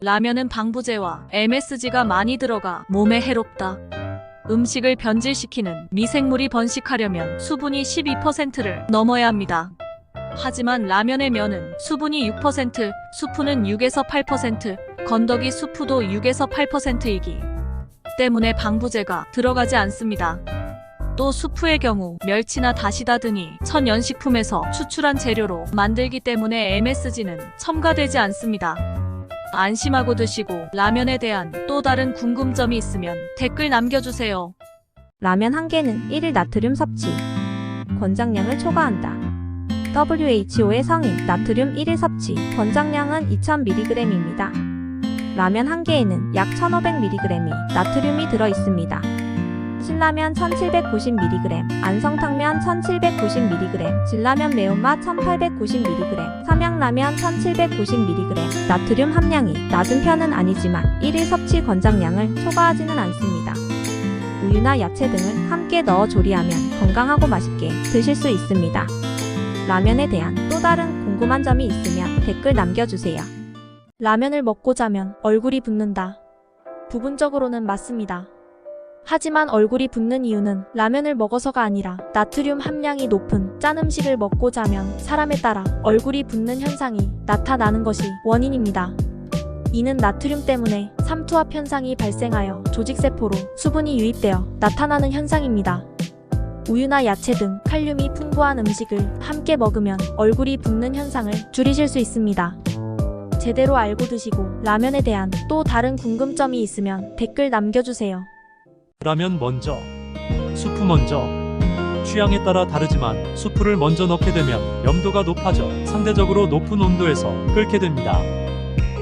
라면은 방부제와 MSG가 많이 들어가 몸에 해롭다. 음식을 변질시키는 미생물이 번식하려면 수분이 12%를 넘어야 합니다. 하지만 라면의 면은 수분이 6%, 수프는 6에서 8%, 건더기 수프도 6에서 8%이기 때문에 방부제가 들어가지 않습니다. 또 수프의 경우 멸치나 다시다 등이 천연식품에서 추출한 재료로 만들기 때문에 MSG는 첨가되지 않습니다. 안심하고 드시고 라면에 대한 또 다른 궁금점이 있으면 댓글 남겨주세요. 라면 한 개는 1일 나트륨 섭취. 권장량을 초과한다. WHO의 성인 나트륨 1일 섭취 권장량은 2000mg입니다. 라면 한 개에는 약 1500mg이 나트륨이 들어있습니다. 신라면 1790mg, 안성탕면 1790mg, 진라면 매운맛 1890mg, 삼양라면 1790mg. 나트륨 함량이 낮은 편은 아니지만 1일 섭취 권장량을 초과하지는 않습니다. 우유나 야채 등을 함께 넣어 조리하면 건강하고 맛있게 드실 수 있습니다. 라면에 대한 또 다른 궁금한 점이 있으면 댓글 남겨주세요. 라면을 먹고 자면 얼굴이 붓는다. 부분적으로는 맞습니다. 하지만 얼굴이 붓는 이유는 라면을 먹어서가 아니라 나트륨 함량이 높은 짠 음식을 먹고 자면 사람에 따라 얼굴이 붓는 현상이 나타나는 것이 원인입니다. 이는 나트륨 때문에 삼투압 현상이 발생하여 조직세포로 수분이 유입되어 나타나는 현상입니다. 우유나 야채 등 칼륨이 풍부한 음식을 함께 먹으면 얼굴이 붓는 현상을 줄이실 수 있습니다. 제대로 알고 드시고 라면에 대한 또 다른 궁금점이 있으면 댓글 남겨주세요. 라면 먼저, 수프 먼저. 취향에 따라 다르지만 수프를 먼저 넣게 되면 염도가 높아져 상대적으로 높은 온도에서 끓게 됩니다.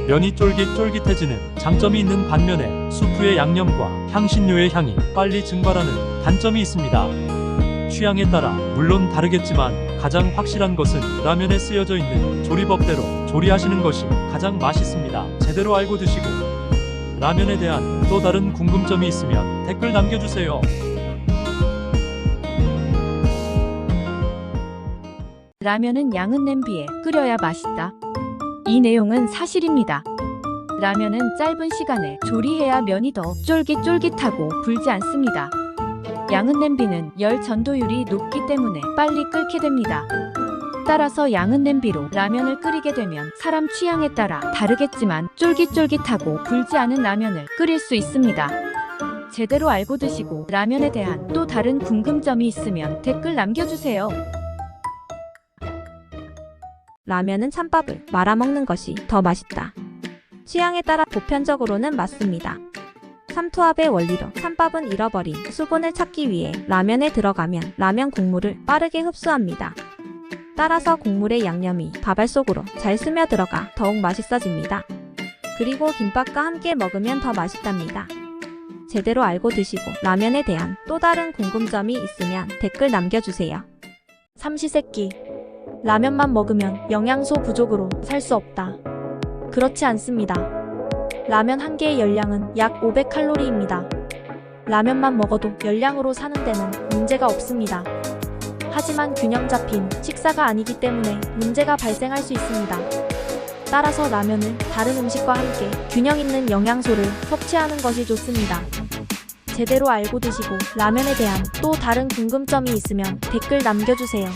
면이 쫄깃쫄깃해지는 장점이 있는 반면에 수프의 양념과 향신료의 향이 빨리 증발하는 단점이 있습니다. 취향에 따라 물론 다르겠지만 가장 확실한 것은 라면에 쓰여져 있는 조리법대로 조리하시는 것이 가장 맛있습니다. 제대로 알고 드시고 라면에 대한 또 다른 궁금점이 있으면 댓글 남겨주세요. 라면은 양은 냄비에 끓여야 맛있다. 이 내용은 사실입니다. 라면은 짧은 시간에 조리해야 면이 더 쫄깃쫄깃하고 불지 않습니다. 양은 냄비는 열 전도율이 높기 때문에 빨리 끓게 됩니다. 따라서 양은 냄비로 라면을 끓이게 되면 사람 취향에 따라 다르겠지만 쫄깃쫄깃하고 불지 않은 라면을 끓일 수 있습니다. 제대로 알고 드시고 라면에 대한 또 다른 궁금점이 있으면 댓글 남겨주세요. 라면은 찬밥을 말아먹는 것이 더 맛있다. 취향에 따라 보편적으로는 맞습니다. 삼투압의 원리로 찬밥은 잃어버린 수분을 찾기 위해 라면에 들어가면 라면 국물을 빠르게 흡수합니다. 따라서 국물의 양념이 밥알 속으로 잘 스며들어가 더욱 맛있어집니다. 그리고 김밥과 함께 먹으면 더 맛있답니다. 제대로 알고 드시고 라면에 대한 또 다른 궁금점이 있으면 댓글 남겨주세요. 삼시세끼 라면만 먹으면 영양소 부족으로 살 수 없다. 그렇지 않습니다. 라면 한 개의 열량은 약 500칼로리입니다. 라면만 먹어도 열량으로 사는 데는 문제가 없습니다. 하지만 균형 잡힌 식사가 아니기 때문에 문제가 발생할 수 있습니다. 따라서 라면을 다른 음식과 함께 균형 있는 영양소를 섭취하는 것이 좋습니다. 제대로 알고 드시고 라면에 대한 또 다른 궁금점이 있으면 댓글 남겨주세요.